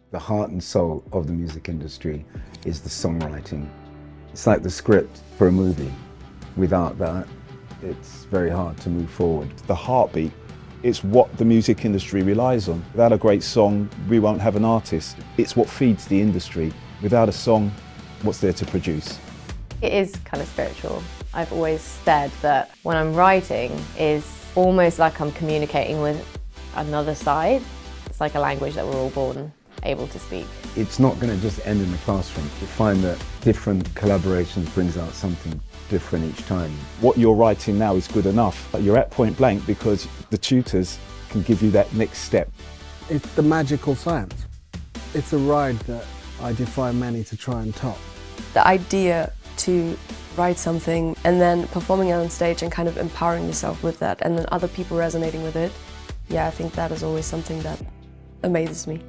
The heart and soul of the music industry is the songwriting. It's like the script for a movie. Without that, it's very hard to move forward. The heartbeat, it's what the music industry relies on. Without a great song, we won't have an artist. It's what feeds the industry. Without a song, what's there to produce? It is kind of spiritual. I've always said that when I'm writing is almost like I'm communicating with another side. It's like a language that we're all born able to speak. It's not going to just end in the classroom. You find that different collaborations brings out something different each time. What you're writing now is good enough. You're at point blank because the tutors can give you that next step. It's the magical science. It's a ride that I defy many to try and top. The idea to write something and then performing it on stage and kind of empowering yourself with that and then other people resonating with it, yeah, I think that is always something that amazes me.